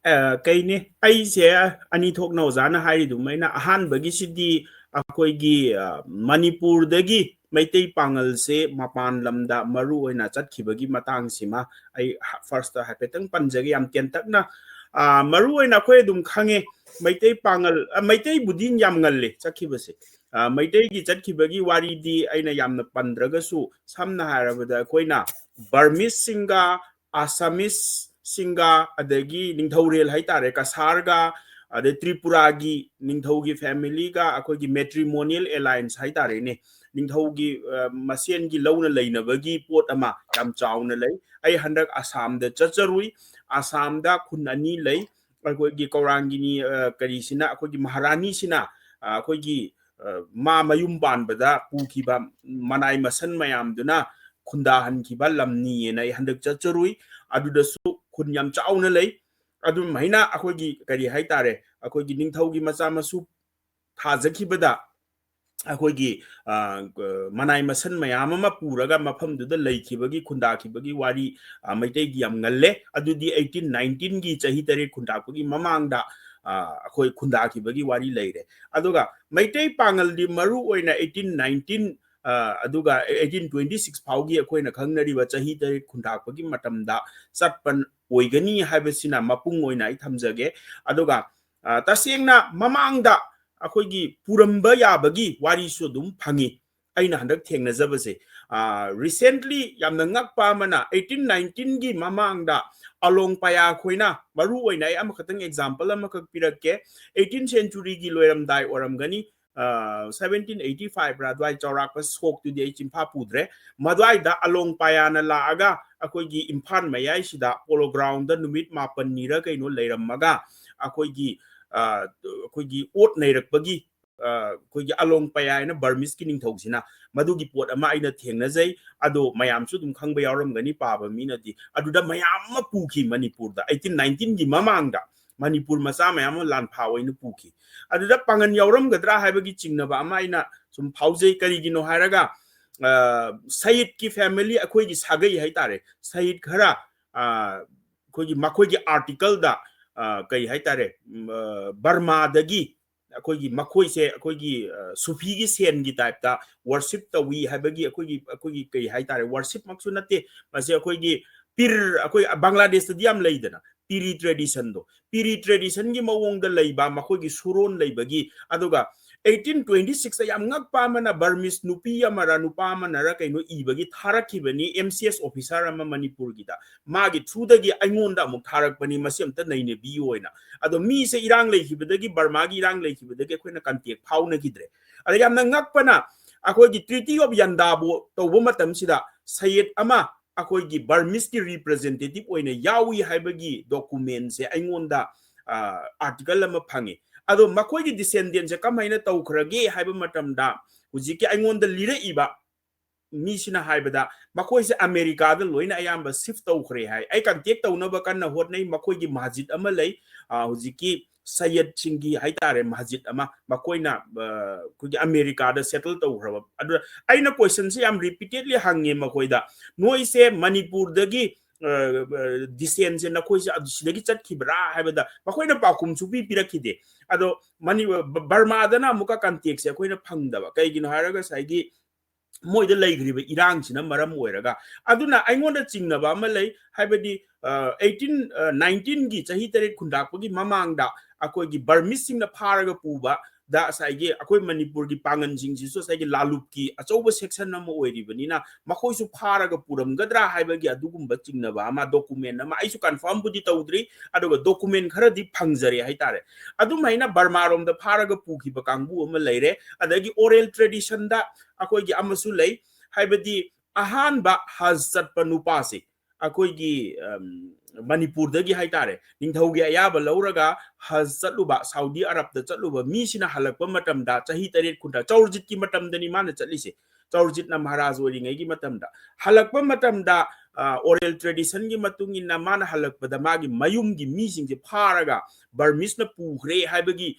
Kaini aise ani thokna ozana hari du maina ahan bagi sidi akoi gi Manipur dagi Meitei Pangal se Mapan lamda maru oina chatkibagi matang sima ai first hapetang panjagi am tiantakna maru oina khoi dum khange Meitei Pangal Meitei budin yam ngalle chatkibase Meitei gi chatkibagi wari di aina yamna pandragasu samna harabada koina Burmese singa Assamese singa adagi ningthaurel haitare kasarga ade tripuragi ningthaugi family ga akogi matrimonial alliance haitare ne ningthaugi masien gi launa leinabagi pot ama yam chauna lei ai handak assam da chacharui assam da khun ani lei akogi kaurangi ni karisina akogi maharani sina akogi ma mayum ban bada pukiba manai masan mayam duna khunda han ki balam ni na handak chacharui aduda su khun yam chauna lei adu maina akogi kari haitare akogi ningthaugi macha masu thajaki bada akogi manai masan mayam ama puraga mafam duda leikibagi khunda kibagi wari maitei gi yam ngalle adudi 1819 gi chahi tare khunda kogi mamangda akoi khunda kibagi wari leire aduga Meitei Pangal di maru oina 1819 aduga 1826 faugi akoina Khandariba chahi tare khunda kogi matamda satpan oigani haibasina mapung oina I thamjage aduga tasengna mamangda akoigi puramba yabagi wari su dum phangi aina handak thengna jabase recently yamna ngakpa mana 1819 gi mamangda along paya khoina maru oina ai amakhatang example amakak pirake 18th century gi loiramdai oramgani 1785 radwai chaurakpa sok tu di chimpa pudre madwai da along paya na laaga akoigi impan mayai sida polo ground da numit mapan nira kaino leiramaga akoigi ot nairakpagi akoigi along paya na Burmese ki ningthausina madugi pot ama aina thengnajai ado mayam su dum khangba yauramgani paba minati aduda mayam ma puki Manipurda 1819 gi mamangda Manipur macha mayam lan phawaina puki aduda pangan yauramgadra haibagi chingnaba ama aina sum phaujai karigino haraga Syed ki family akoigi sagai haitare Syed khara akoigi makoigi article da kai haitare Burma dagi akoigi makoi se akoigi sufi gi sen gi type da worship tawi habagi akoigi kai haitare worship maksu nate mase akoigi pir akoi Bangladesh da diam leidana piri tradition gi mawong da leiba makoigi suron leibagi aduga 1826 yam ngakpa mana Burmese nupi amara nupa manara kaino ibagi tharakibani MCS officer ama Manipur gida magi through dagi aingonda amuk tharakbani masi amta naine bi oina ado mi se irang leikibadagi Burma gi irang leikibadagi akoina contact phawna gidre ada yamna ngakpana akoigi treaty of Yandabo tawba matam sida Syed ama akoigi Burmese ki representative oina yawi haibagi document se aingonda article ama phangi ado makoigi descendants se kamaina tawkhrage haiba matamda hujiki aingonda lire iba misina haibada makoi se America da loina ayamba shift tawkhre hai ai contact tawnaba kanna hotnai makoigi masjid ama lei hujiki Syed Chingi haitare masjid ama makoina kugi America da settle tawkhraba adu aina question se am repeatedly hange makoida noi se Manipur dagi descent se nakoi se adusidagi chatkibra haibada makoina pakum chupi pirakide ado mani Burma dana muka contact se akoina phangdaba kaigino haraga saigi moida leigriba irang sina maram oiraga aduna aingonda chingnaba ama lei haibadi 1819 gi chahi tare khundakpagi mamangda akoigi Burmese singna pharaga puba da saigi akoi Manipur gi pangan jing ji so saigi lalup ki achoba section nama oiribani na makoi su pharaga puram gadra haibagi adugumba chingnaba ama document ama aisu confirm budi tawdri aduga document khara di phangjare haitare adumaina Burma rom da pharaga puki ba kangbu ama leire adagi oral tradition da akoigi amasu lei haibadi ahan ba haz chatpa nupa se akoigi Manipur dagi haitare ningthaugi ayaba lauraga haz chatluba Saudi Arab da chatluba mi sina halakpa matamda chahi taret khunda chaurjit ki matamdani mana chatlise chaurjit na maharaj oringai gi matamda halakpa matamda oral tradition gi matungina mana halakpada magi mayum gi mi singje pharaga Burmese na pukhre haibagi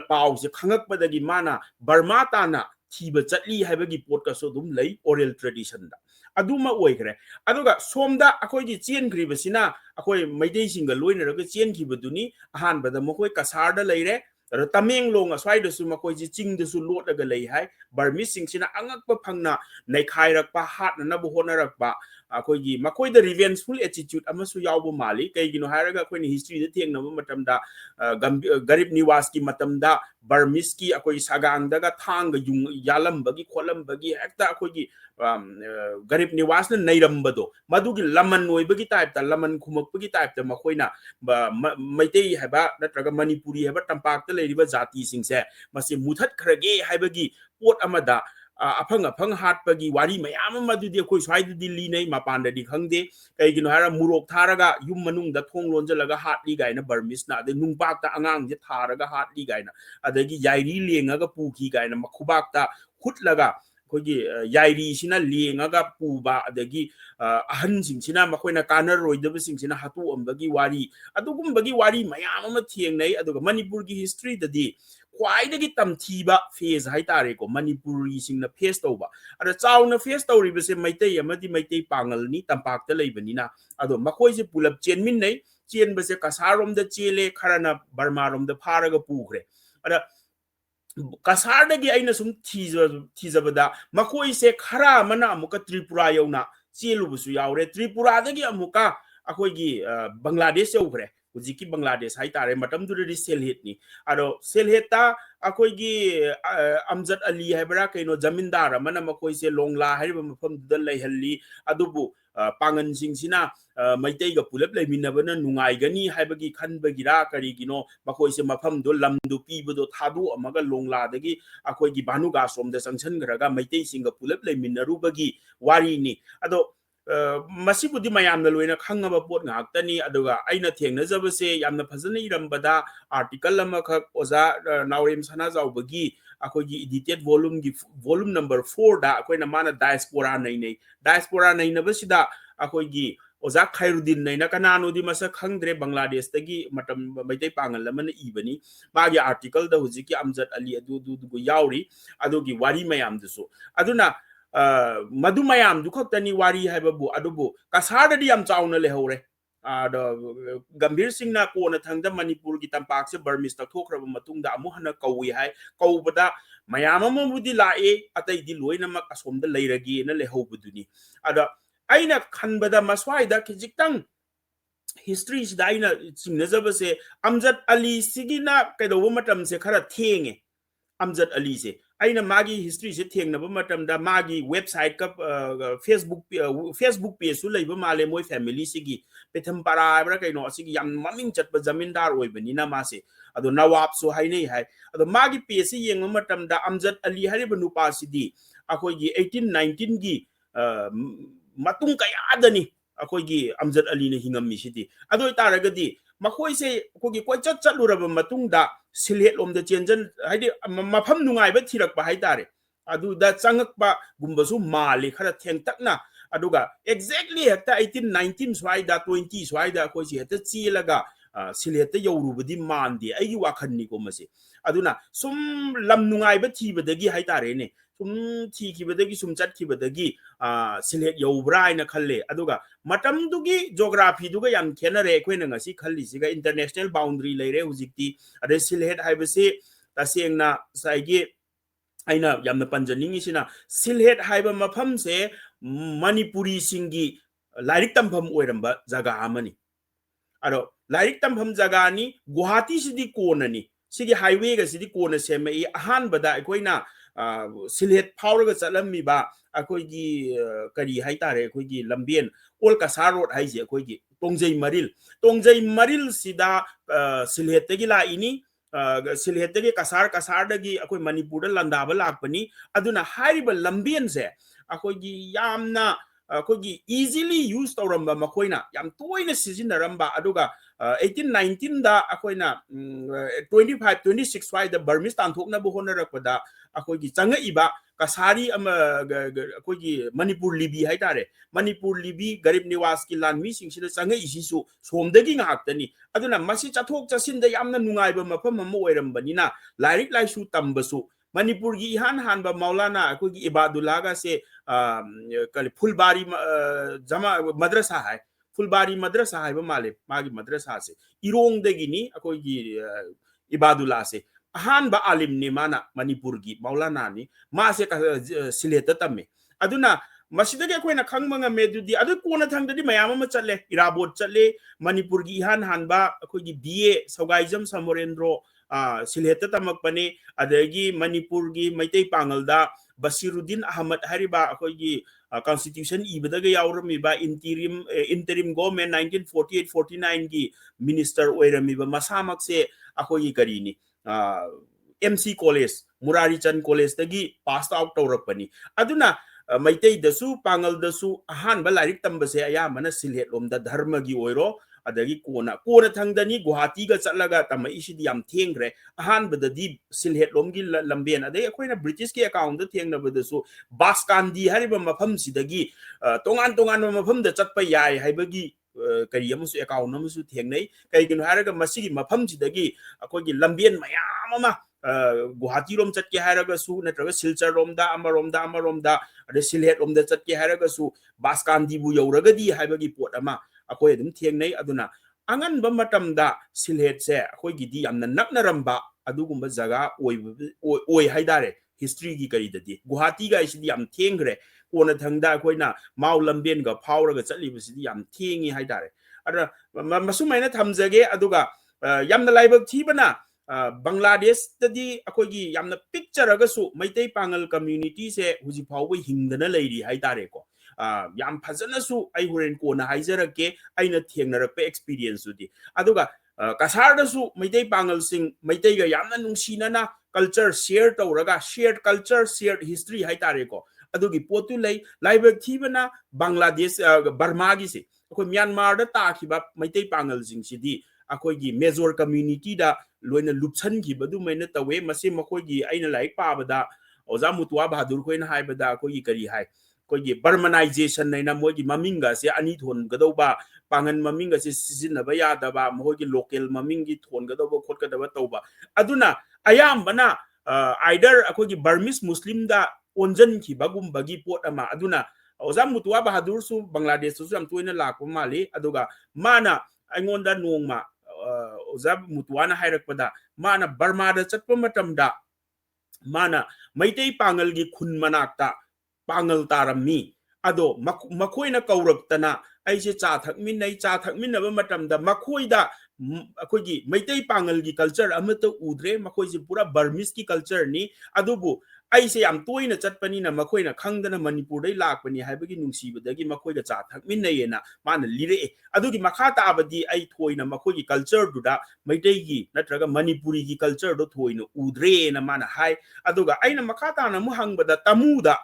pau se khangakpada gi mana Burma ta na thiba chatli haibagi pot ka so dum lei oral tradition da aduma oikre aduga somda akoi gi chen gribasina akoi maidei singa loinaraga chen khibaduni ahan bada makoi kasarda leire tameng long aswai da su makoi ji ching da su lot daga lei hai barmis sing sina angak pa phangna nei khai rak pa hat na bu hona rak pa akoi gi makoi da revengeful attitude amasu yawbo mali kai gino haraga akoi ni history da theng na matam da garib niwas ki matam da barmis ki akoi sagang daga thang ga yung yalam bagi kholam bagi ekta akoi gi garib niwas na nairam bado madugi laman noi bagi type ta laman khumak bagi type ta makoina maitei haba natraga manipuri haba tampak ta leiriba jati singse masi muthat khrage haibagi pot amada afang hat pagi wari mayam madudi koi swai di li nei mapanda di khangde kai gino hara murok tharaga yum manung da thong lonjalaga hat li gaina barmis na de nungpak ta angang je tharaga hat li gaina adagi yairi lengaga puki gaina makhubak ta khutlaga kogi yairi sina lengaga puba adagi ahan sing sina makoina kanar roidaba sing sina hatu ambagi wari adugum bagi wari mayam ama thieng nei aduga manipur gi history dadi kwai tamthiba phase haitare ko manipuri singna face toba ada chauna face tori bese maitei amadi maitei pangal ni tampak ta leibani ado makoi se pulap chenmin nei chen bese kasarom da chele kharana barma rom da pharaga pukhre ada kasar dagi aina sum thizabada makoi se khara mana amuka tripura yauna chelu busu yaure tripura dagi amuka akoi gi bangladesh yaukre hujiki bangladesh haitare matam duri selhit ni ado selheta akoi gi amjad ali haibra kaino zamindar mana makoi se longla hariba mafam dal laihalli adubu pangan singsina maitei ga pulap leiminabana nungai gani haibagi khanbagira karigino makoi se mafam do lamdu pibudo thadu amaga longla dagi akoi gi banuga somda sangsan graga maitei singa pulap leiminarubagi wari ni ado masibudi mayamna loina khangaba pot ngaktani aduga aina thengnajabase yamna phajana irambada article ama khak oza naurem sana jawbagi akogi edited volume number 4 da akoina mana diaspora nei na basida akogi oza khairuddin nei na kanano di masa khangdre bangladesh tagi matam maitei pangal lamana ibani magi article da hujiki amjad ali adu yauri adugi wari mayam dusu aduna madu mayam du khotani wari haibabu adubu kasar di am chauna lehore gambir sing na ko na thangda manipur gi tampak se burmis ta thokraba matungda amu hana kawi hai kawbada mayam amabudi lae atai di loina mak asomda leiragi na lehobuduni ada aina khanbada maswaida kijiktang history sida aina singnajabase amjad ali sigina kaidowa matam se khara thenge amjad ali se aina magi history se thengnaba matamda magi website ka facebook page su leiba male moi family sigi petham para bra kaino asigi yam maming chatba zamindar oibani na mase ado nawab so hainei hai ado magi page se yeng matamda amjad ali hariba nupa sidi akoi gi 1819 gi matung kaya dani akoi gi amjad ali ne hingam mi sidi ado taragadi makoi se kogi koi chat luraba matungda silhet lomda chenjan haidi mafam nungai ba thirak pa haitare adu da changak pa gumbasu mali khara thengtakna aduga exactly hekta 1819 swaida 20 swaida koi si heta chilaga silheta yorubadi mandi aigi wakhanni ko mase aduna sum lam nungai ba thibadagi haitare ne sum thikibadagi sum chatkibadagi silhet yobra ina khalle aduga matam dugi geography duga yam khenare koina ngasi khalli siga international boundary leire hujikti ade silhet haibase tasengna saigi aina yamna panjaningi sina silhet haiba mafam se manipuri singi lairik tampham oiramba jaga amani ado lairik tampham jaga ni guwahati sidi konani sigi highway ga sidi kona semai ahan bada koina silhet phawraga chalammi ba akoigi kari haitare akoigi lambien olka sarot haije akoigi tongjai maril sida silhet tagi la ini silhet tagi kasar dagi akoi manipurda landaba lakpani aduna hariba lambien se akoigi yamna akoigi easily use tawramba makoina yam toina sizinaramba aduga 1819 da akoina 25 26 wai da burmese tanthokna bu honarakpada akoigi changa iba kasari ama akoigi manipur libi haitare manipur libi garib niwas ki lanmi singsina changa isisu somdagi ngaktani aduna masi chathok chasin da yamna nungai ba mafam ma oirambani na lairik laisu tambasu Manipur gi han han ba Maulana ko gi Ibadullah ga se kali Fulbari jama madrasa hai Fulbari madrasa hai ba male magi madrasa se irong de gi ni ko gi Ibadullah se han ba alim ni mana Manipur gi Maulana ni ma se ka sileta tamme aduna masidagi akoina khangmanga medudi adu kona thangdadi mayam ama chatle irabot chatle Manipur gi han hanba akogi BA Sogaijam Samorendro silheta tamak pane adagi Manipur gi Meitei Pangal da Basiruddin Ahmed hariba akogi constitution ibadaga yaurami ba interim government 1948-49 gi minister oirami ba masamak se akogi karini MC college Murari Chan college tagi passed out tawrakpani aduna Meitei dasu Pangal dasu ahan ba lairik tambase ayamana silhet lomda dharma gi oiro adagi kona thangdani Guwahati ga chatlaga tama isidi yam thengre ahan badadi silhet lomgi lamben adai akoina British ki account da thengna badasu Baskandi hariba mafam sidagi tongan mafam da chatpa yai haibagi kari amusu account amusu thengnai kaigino haraga masigi mafam sidagi akogi lamben mayam ama Guwahati rom chatke haraga su natraga Silchar romda amaromda ada silhet romda chatke haraga su Baskandi bu yauragadi haibagi pot ama akoi adum thiengnai aduna angan ba matamda silhet se akoi gidi yamna naknaramba adugumba jaga oi haidare history gi kari dadi Guwahati ga isidi yam thiengre kona thangda akoina mau lamben ga phawraga chatli bisidi yam thiengi haidare ada masumaina thamjage aduga yamna laibak thibana Bangladesh tadi akogi yamna picture agasu Meitei Pangal community se huji phawba hingdana leiri haidare ko yam phajana su ai huren ko na haizarake aina thengnarakpe experience udi aduga kasar da su Meitei Pangal sing Meitei ga yamna nungsinana culture share tawraga shared culture shared history haitare ko adugi potu lei laibak thibana Bangladesh Burma gi se ko Myanmar da ta khiba Meitei Pangal sing sidi akogi major community da loina lupsan ki badu maina tawe mase makogi aina laik pabada oza mutua bahadur koina haibada akogi kari hai kogi Burmanization naina mogi maminga se ani thon gadauba pangan maminga se sizinaba yadaba mogi local mamingi thon gadauba khotkadaba tauba aduna ayambana either akogi Burmese Muslim da onjan ki bagum bagi pot ama aduna oza mutua bahadur su Bangladesh su am toina lakpa mali aduga mana aingonda nongma oza mutuana hairakpada mana Burma da chatpa matamda mana Meitei Pangal gi khun manakta Pangal tarammi ado makoina kauraktana aise cha thakminna ba matamda makoida akogi Meitei Pangal gi culture amata udre makoisi pura Burmese ki culture ni adubu aise yam toina chatpani na makoina khangdana Manipur dai lakpani haibagi nungsibadagi makoiga cha thakminna yena mana lire adugi makhata abadi ai thoina makoigi culture duda Meitei gi natraga Manipuri gi culture do thoina udre na mana hai aduga aina makhata na mu hangbada tamuda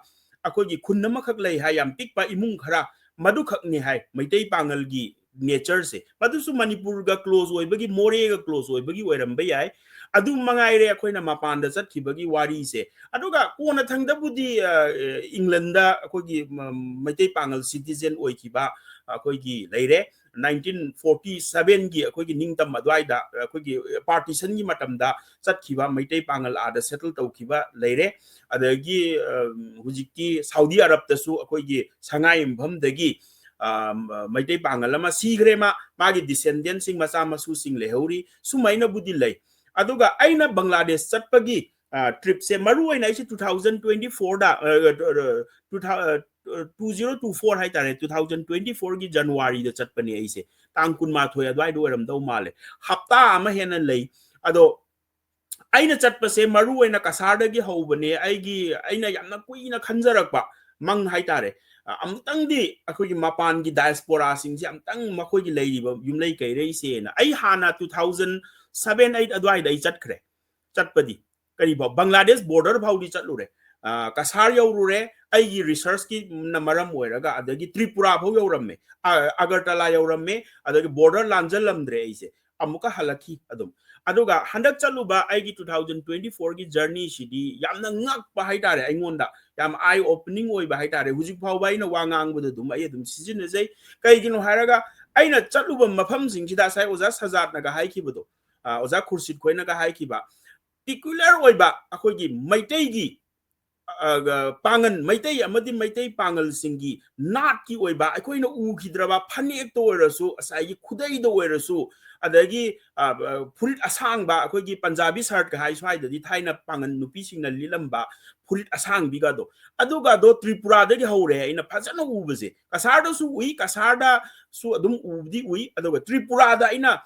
akogi khunna makhak lei hai yam pikpa imung khara madu khak ni hai Meitei Pangal gi nature se madusu Manipur ga close oibagi more ga close oibagi oiramba yai adu mangaire akoina Mapanda chatkibagi wari se aduga kona thangdabudi England da akogi Meitei Pangal citizen oikiba akogi leire 1947 gi akogi ningtam adwaida akogi partition gi matamda chatkiba Meitei Pangal ada settle tawkiba leire adagi hujiki Saudi Arab tasu akogi sangai impham dagi Meitei Pangal ama sigre magi descendants sing macha masu sing lehauri sumaina budi lei aduga aina Bangladesh chatpagi trip se maru aina isi 2024 da 2024 hai tare 2024 gi January da chatpani aise tangkun ma thoi adwai do ram dau male hafta ama hena lei ado aina chatpase maru aina kasarda gi hobane aina yamna kuina khanjarakpa mang hai tare amtang di akogi mapan gi diaspora sing si amtang makogi leiriba yumlei kairei se na ai hana 2007-8 adwai dai chatkre chatpadi kariba Bangladesh border bhaudi chatlure kasar yaurure ai research ki namaram oiraga adagi Tripura bhau yauramme Agartala yauramme adagi border lanjalamdre aise amuka halaki adum aduga handak chaluba aigi 2024 gi journey sidi yamna ngakpa haitare aingonda yam eye opening oiba haitare hujik phawba ina wangang budu dum ai dum sizin jai kaigino haraga aina chaluba mafam singida sai oza sajat naga haiki budu oza khursid koina ga haiki ba particular oiba akogi Meitei gi Pangan Meitei amadi Meitei Pangal singi not ki oiba akoina ukidraba phanek to oirasu asai khudai do oirasu adagi furit asang ba akogi Punjabi shirt ka hai swai dadi thaina pangan nupi singna lilamba furit asang biga do aduga do Tripura dagi haure ina phajana ubase kasarda su ui kasarda su adum ubdi ui aduga Tripura da ina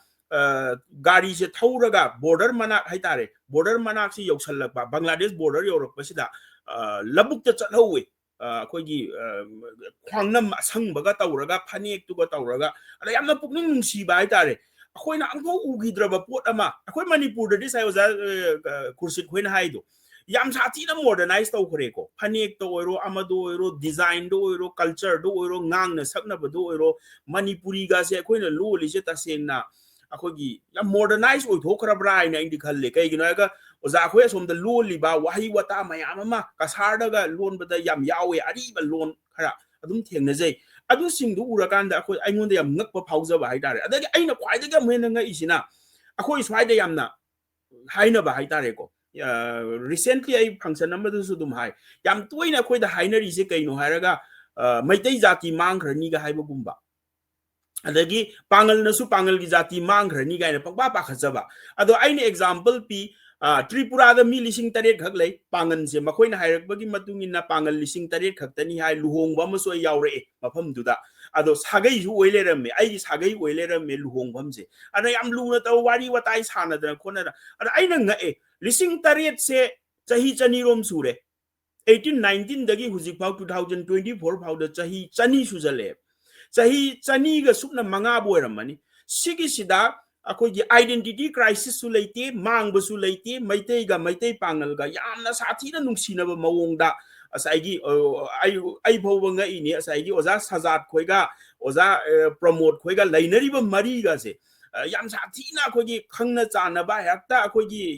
gari se thauraga border manak haitare border manak si yausalakba Bangladesh border yorokpasida labukta chathawi akogi khwangnam asangbaga tawraga phanek tuga tawraga ada yamna pukning nungsiba haitare akoina angko ugidraba pot ama akoi Manipur da sai oza kursit khoina haido yam sathi na modernize taw khore ko phanek to oiro amado oiro design do oiro culture do oiro ngang na sakna bado oiro Manipuri ga se akoina lo li se tasengna akogi yam modernize oi thokra bra ina indi khalle kai gina ga oza khoi som da lo li ba wahi wata mayam ama kasar da ga lon bada yam yawe ari ba lon khara adum thengna jai adu sing du ura kan da akhoi aingon da yam ngak pa phauja ba haitare adagi aina khwai da ga mena nga isina akhoi swai da yamna haina ba haitare ko recently ai function number du su dum hai yam toina khoi da haina ri se kaino hairaga Meitei jati mangkhrani ga haiba gumba adagi pangal na su pangal gi jati mangkhrani ga na pakba pa khajaba ado aina example pi Tripura da mi lising taret khak lei pangan se makhoi na hairak bagi matungin na pangal lising taret khak tani hai luhong ba ma so yaure mafam du da ado sagai ju oile ramme ai sagai oile ramme luhong bam se ada yam lu na taw wari watai sana da khona da ada aina nga lising taret se chahi chani rom sure 1819 dagi hujik pau 2024 pau da chahi chani sujale chahi chani ga supna manga boiramani sigi sida akogi identity crisis su leite mang bu su leite Meitei ga Meitei Pangal ga yamna sathi na nungsina ba mawong da asaigi ai bhowa nga ini asaigi oza sajat khoiga oza promote khoiga lainari ba mari ga se yam sathi na akogi khangna chana ba hakta akogi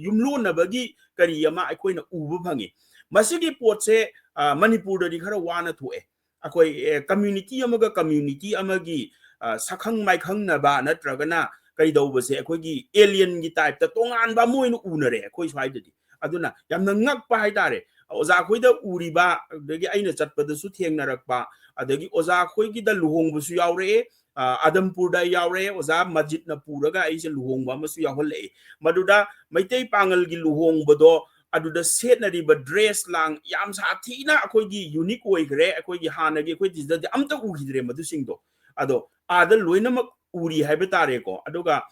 yumlo na bagi kari yama akoina ubu phangi masigi pot se Manipur da di khara wana thoe akoi community amaga community amagi sakhang mai khang na ba natragana kai dawbase akogi alien gi type ta tongan ba moinu unare akoi swaidadi aduna yamna ngak pa haitare oza khoida uriba dagi aina chatpada su thengnarakpa adagi oza khoigi da luhong busu yaure Adampur da yaure oza masjid na puraga aise luhong ba masu yaholle maduda Meitei Pangal gi luhong bodo aduda setnariba dress lang yam sathina akogi unique oigre akogi hanagi akoi disda amta ugidre madu singdo ado ada loinamak uri haiba tare ko aduga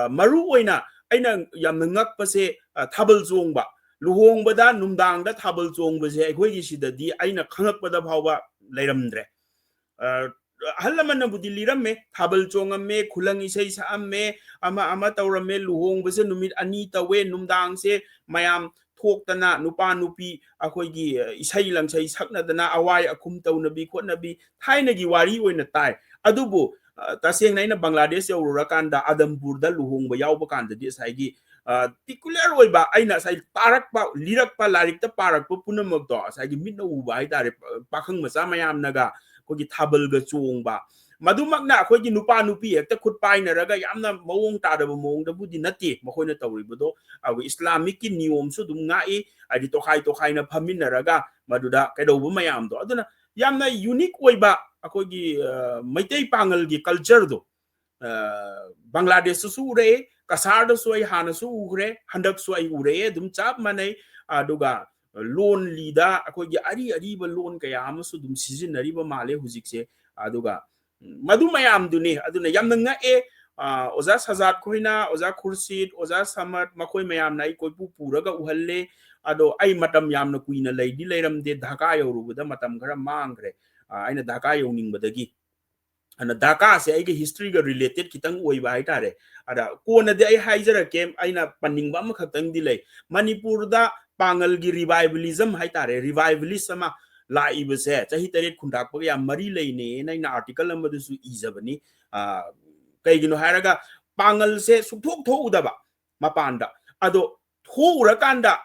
maru oina aina yamna ngakpase thabal chongba luhongbada numdangda thabal chongbase aikoigi sidadi aina khangakpada phawba leiramdre halamanna budi liramme thabal chongamme khulang isai saamme ama tawramme luhongbase numit ani tawe numdangse mayam thoktana nupa nupi akoigi isai langsai saknadana awai akhum tawnabi khotnabi thainagi wari oina tai adubu taseng na ina Bangladesh yaurura kanda Adampur da luhongba yauba kanda di saigi particular oiba aina sai tarakpa lirakpa larikta parakpa punamak do saigi mitna uba haitare pakhang macha mayam naga kogi thabal ga chongba madumakna akogi nupa nupi hekta khut painaraga yamna mawong tadaba mawong da budi nati makhoina tawribodo agu Islamic ki niyom su dum ngai adi tokhai na phaminaraga maduda kaidobu mayam do aduna yamna unique oiba akogi Meitei Pangal gi culture do Bangladesh su ure kasar da su ai hana su ure handak su ai ure dum chap manai aduga loan lida akogi ari ba loan kaya amasu dum seasonary ba male hujikse aduga madu mayam duni aduna yamna nga oza sajat khoina oza khursid oza samat makoi mayam nai koi pu puraga uhalle ado ai matam yamna kuina leidi leiramde Dhaka yorubuda matam khara mangre aina Dhaka yoningbadagi ana Dhaka se ai history ga related kitang oiba haitare ada kona de ai haijara kem aina paningba ma khatang dilai Manipurda Pangal gi revivalism haitare revivalism ma laibase chahi taret khundak pa ya mari leine naina article amadu su izabani kaigino hairaga Pangal se suthok thou udaba Mapanda ado thou urakanda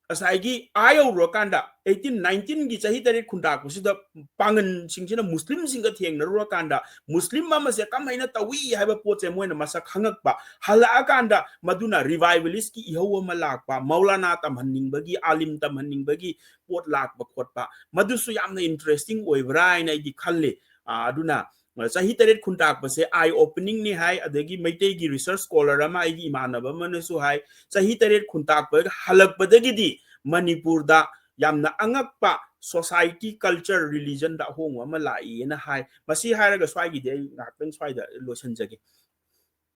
asaigi ayo rokanda 1819 gi chahi tare khunda kusida pangan singchina muslim singa thengna rokanda muslim mama se kamaina tawi haiba poche moina masa khangakpa hala akanda maduna revivalist ki iho ma lakpa maulana tamhanning bagi alim tamhanning bagi pot lakpa khotpa madusu yamna interesting oibra ina di khalle aduna chahi tare khunda pase eye opening ni hai adagi meitei gi research scholar ama ai gi imanaba manasu hai chahi tare khunda pa halak badagi di Manipurda yamna angakpa society culture religion da hong ama lai na hai masi hairaga swai gi de ngakten swai da losan jage